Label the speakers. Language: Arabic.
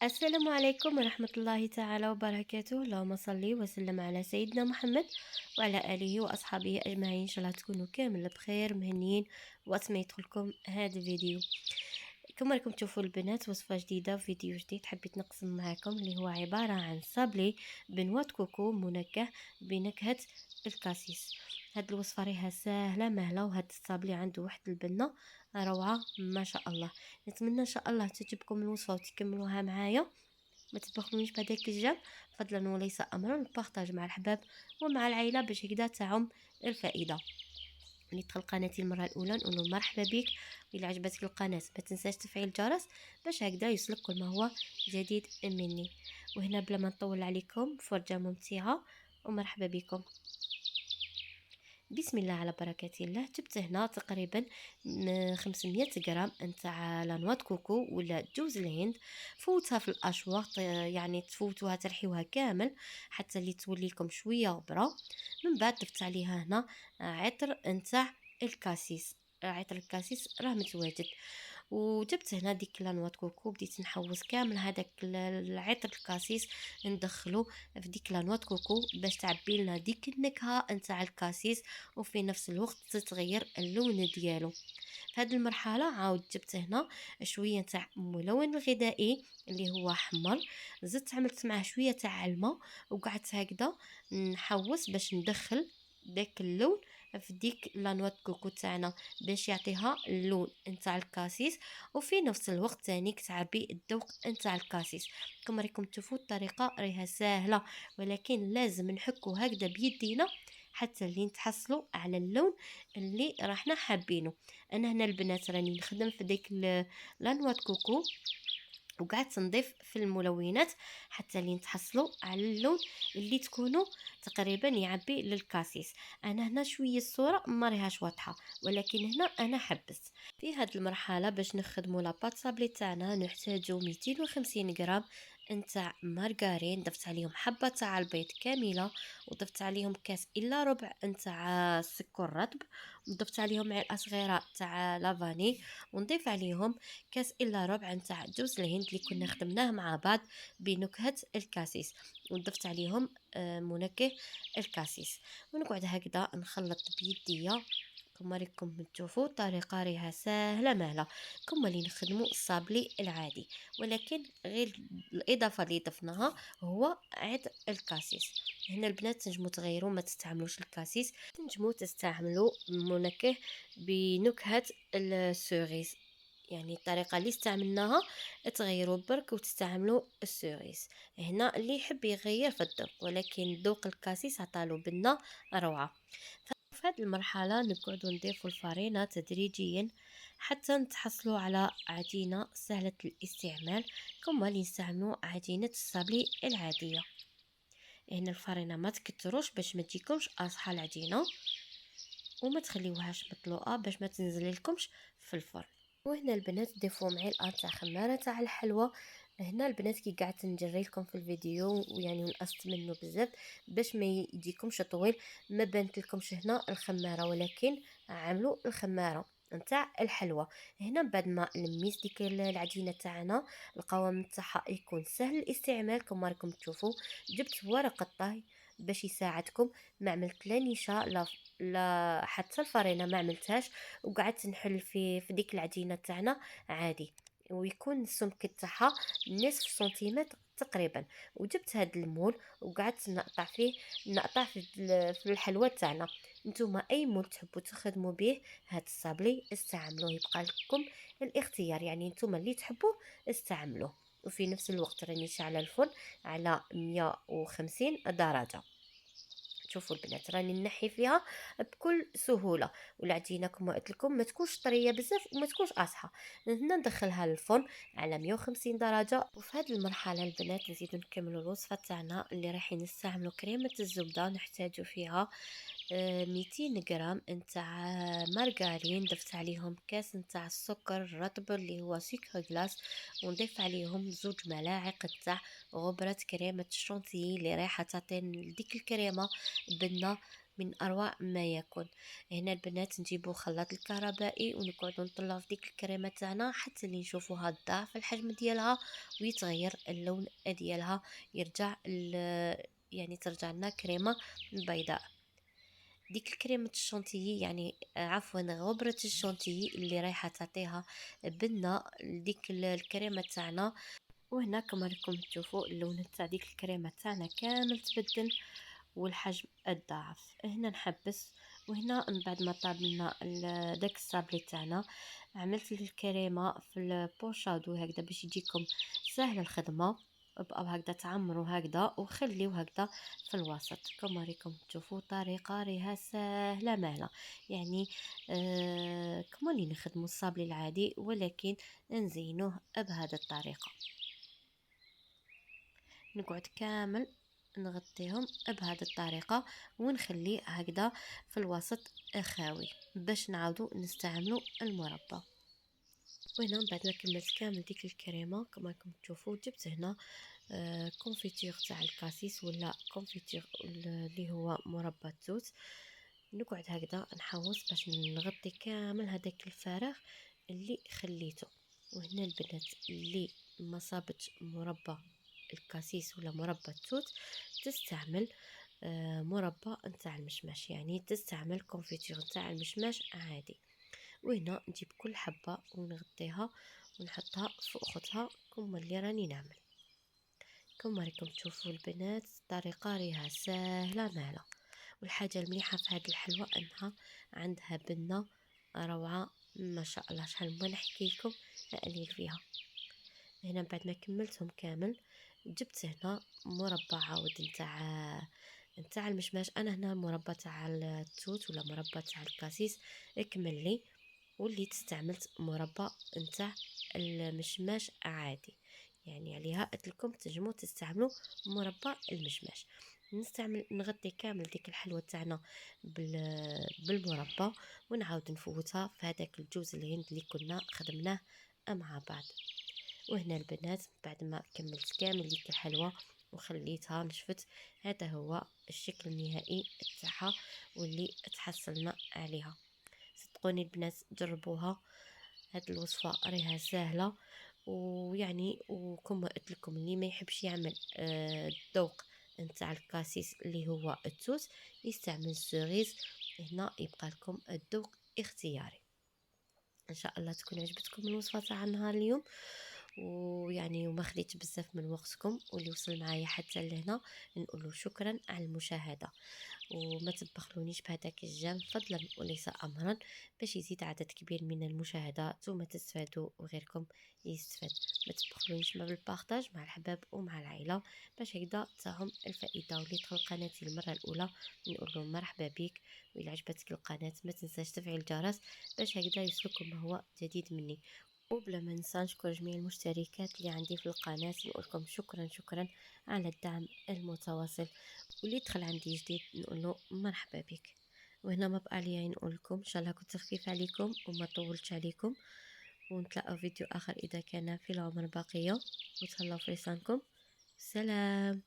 Speaker 1: السلام عليكم ورحمة الله تعالى وبركاته. اللهم صل وسلم على سيدنا محمد وعلى آله وأصحابه أجمعين. إن شاء الله تكونوا كامل بخير مهنيين وقت ما يدخلكم هذا الفيديو. كما راكم تشوفوا البنات وصفة جديدة وفيديو جديد حبيت نقسم معكم، اللي هو عبارة عن صابلي بنوة كوكو منكه بنكهة الكاسيس. هاد الوصفة ريها سهلة مهلة، وهاد الصابلي عنده واحد البنة روعة ما شاء الله. نتمنى ان شاء الله تعجبكم الوصفة وتكملوها معايا. ما تبخلونيش بهذاك الجنب، فضلا وليس امرا البارطاج مع الحباب ومع العائله باش هكذا تعم الفائده. اللي دخل قناتي المره الاولى نقول له مرحبا بك، والى عجبتك القناه ما تنساش تفعيل الجرس باش هكذا يوصلك كل ما هو جديد مني. وهنا بلا ما نطول عليكم فرجه ممتعه ومرحبا بكم. بسم الله على بركة الله. جبت هنا تقريبا 500 غرام نتاع لانواة كوكو ولا جوز الهند. فوتها في الاشواط، يعني تفوتوها ترحيوها كامل حتى اللي تولي لكم شويه غبره. من بعد ضفت عليها هنا عطر نتاع الكاسيس. عطر الكاسيس راه متواجد. وجبت هنا ديك لانواة كوكو، بديت نحوس كامل هذاك العطر الكاسيس ندخلو في ديك لانواة كوكو باش تعبي لنا ديك النكهه نتاع الكاسيس، وفي نفس الوقت تتغير اللون ديالو. في هذه المرحله عاود جبت هنا شويه تاع ملون غذائي اللي هو حمر، زدت عملت معاه شويه تاع الماء، وقعدت هكذا نحوس باش ندخل داك اللون في ديك لانوات كوكو تاعنا باش يعطيها اللون نتاع الكاسيس، وفي نفس الوقت تانيك تعبي الذوق نتاع الكاسيس. كما راكم تشوفوا الطريقه راها سهله، ولكن لازم نحكو هكذا بيدينا حتى اللي نتحصلوا على اللون اللي راحنا حابينه. انا هنا البنات راني نخدم في ديك لانوات كوكو، وقعدت نضيف في الملونات حتى اللي نتحصلوا على اللون اللي تكونوا تقريبا يعبي للكاسيس. انا هنا شويه الصوره ما ريهاش واضحه، ولكن هنا انا حبست. في هذه المرحله باش نخدموا لاباط صابلي تاعنا نحتاجوا 250 غرام نتاع مارغرين، ضفت عليهم حبه تاع البيض كامله، وضفت عليهم كاس الا ربع نتاع سكر رطب، وضفت عليهم معلقه صغيره تاع لافاني، ونضيف عليهم كاس الا ربع نتاع جوز الهند اللي كنا خدمناه مع بعض بنكهه الكاسيس، وضفت عليهم منكه الكاسيس. ونقعد هكذا نخلط بيديا. كما راكم تشوفوا الطريقه ريها سهله مهله، كما اللي نخدموا الصابلي العادي، ولكن غير الاضافه اللي ضفناها هو عطر الكاسيس. هنا البنات تنجموا تغيروا ما تستعملوش الكاسيس، تنجموا تستعملوا منكه بنكهه السوريس، يعني الطريقه اللي استعملناها تغيروا برك وتستعملوا السوريس. هنا اللي يحب يغير في الذوق، ولكن ذوق الكاسيس عطالو بنه روعه. في هذه المرحله نقعدوا نضيفوا الفرينه تدريجيا حتى نتحصلوا على عجينه سهله الاستعمال، كما اللي نستعملوا عجينه الصابلي العاديه. هنا الفرينه ما تكتروش باش ما تجيكمش اصحى العجينه، وما تخليوهاش مطلوقه باش ما تنزل لكمش في الفرن. وهنا البنات ضيفوا معلقه تاع خماره تاع الحلوى. هنا البنات كي قعدت نجري لكم في الفيديو ويعني نقصت منه بزاف باش ما يجيكمش طويل، ما بانت لكمش هنا الخماره، ولكن عملوا الخماره نتاع الحلوى. هنا بعد ما نميس ديك العجينه تاعنا القوام تاعها يكون سهل الاستعمال كما راكم تشوفوا. جبت ورق الطهي باش يساعدكم، ما عملت لا نشا لا حتى الفرينه ما عملتهاش، وقعدت نحل في ديك العجينه تاعنا عادي، ويكون السمك تاعها نصف سنتيمتر تقريبا. وجبت هاد المول وقعدت نقطع في الحلوى تاعنا. نتوما اي مول تحبوا تخدموا به هاد الصابلي استعملوه، يبقى لكم الاختيار، يعني نتوما اللي تحبوه استعملوه. وفي نفس الوقت راني شعل الفرن على 150 درجه. شوفوا البنات راني نحي فيها بكل سهوله، والعجينه كما قلت لكم ما تكونش طريه بزاف وما تكونش قاصحه. هنا ندخلها للفرن على 150 درجه. وفي هذه المرحله البنات نزيدو نكملوا الوصفه تاعنا اللي رايحين نستعملوا كريمه الزبده. نحتاجوا فيها 200 غرام نتاع مارغرين، ضفت عليهم كاس نتاع السكر الرطب اللي هو سكر غلاس، ونضيف عليهم 2 ملاعق نتاع غبرة كريمة الشونتيي اللي رايحة تعطي ديك الكريمة بنة من أروع ما يكون. هنا البنات نجيبو خلاط الكهربائي ونقعدو نطلعو في ديك الكريمة تاعنا حتى اللي نشوفوها ضعف الحجم ديالها ويتغير اللون ديالها، يرجع يعني ترجع لنا كريمة بيضاء. ديك الكريمة الشونتيي يعني عفوا غبرة الشونتيي اللي رايحة تعطيها بنة لديك الكريمة تاعنا. وهنا كما راكم تشوفوا اللون تاع ديك الكريمة تاعنا كامل تبدل والحجم الضعف. هنا نحبس، وهنا من بعد ما طاب لنا داك الصابلي تاعنا عملت الكريمه في البوشادو هكذا باش يجيكم سهل الخدمه. بقاو هكذا تعمروا هكذا وخليو هكذا في الوسط. كما راكم تشوفوا طريقه ريها سهله مهله، يعني كما اللي نخدموا الصابلي العادي ولكن نزينوه بهذه الطريقه. نقعد كامل نغطيهم بهذه الطريقة ونخليه هكذا في الوسط خاوي باش نعاودو نستعملو المربى. وهنا بعد ما كملت كامل ديك الكريمه كما راكم تشوفوا جبت هنا كونفيتور تاع الكاسيس ولا كونفيتور اللي هو مربى التوت. نقعد هكذا نحوس باش نغطي كامل هذاك الفراغ اللي خليته. وهنا البنات اللي ما صابتش مربى الكاسيس ولا مربى التوت تستعمل مربى نتاع المشماش، يعني تستعمل كونفيتور نتاع المشماش عادي. وهنا نجيب كل حبة ونغطيها ونحطها فوق اختها كما اللي راني نعمل. كما راكم تشوفوا البنات الطريقة ريها سهلة مهلة، والحاجة المليحة في هذه الحلوى انها عندها بنة روعة ما شاء الله. شحال ما نحكي لكم قليل فيها. هنا بعد ما كملتهم كامل جبت هنا مربى عاود نتاع المشماش. انا هنا مربى تاع التوت ولا مربى تاع الكاسيس اكمل لي، واللي استعملت مربى نتاع المشماش عادي، يعني عليها قلت لكم تنجموا تستعملوا مربى المشماش. نستعمل نغطي كامل ديك الحلوى تاعنا بالمربى ونعاود نفوتها في هذاك الجوز الهند اللي كنا خدمناه مع بعض. وهنا البنات بعد ما كملت كامل ديك الحلوى وخليتها نشفت، هذا هو الشكل النهائي تاعها واللي تحصلنا عليها. صدقوني البنات جربوها، هاد الوصفه راها سهله. ويعني وكما قلت لكم اللي ما يحبش يعمل الذوق نتاع الكاسيس اللي هو التوت يستعمل السوريز. هنا يبقى لكم الذوق اختياري. ان شاء الله تكون عجبتكم الوصفه تاع نهار اليوم، ويعني وما خديت بزاف من وقتكم. واللي وصل معايا حتى لهنا نقول له شكرا على المشاهده. وما تبخلونيش بهذاك الجام فضلا وليس امرا باش يزيد عدد كبير من المشاهدات وما تستفادوا وغيركم يستفاد. ما تبخلونيش ما بالبارطاج مع الحباب ومع العائله باش هكذا تاهم الفائده. واللي دخل قناتي المره الاولى نقول لهم مرحبا بك، والى عجبتك القناه ما تنساش تفعيل الجرس باش هكذا يوصلكم ما هو جديد مني. وبلا ما ننسى نشكر جميع المشتركات اللي عندي في القناة، نقولكم شكرا على الدعم المتواصل. واللي يدخل عندي جديد نقول له مرحبا بك. وهنا ما بقى لي نقول لكم ان شاء الله كنت خفيف عليكم وما طولتش عليكم، ونتلاقى فيديو اخر اذا كان في العمر بقية. وتهلاو في لسانكم. سلام.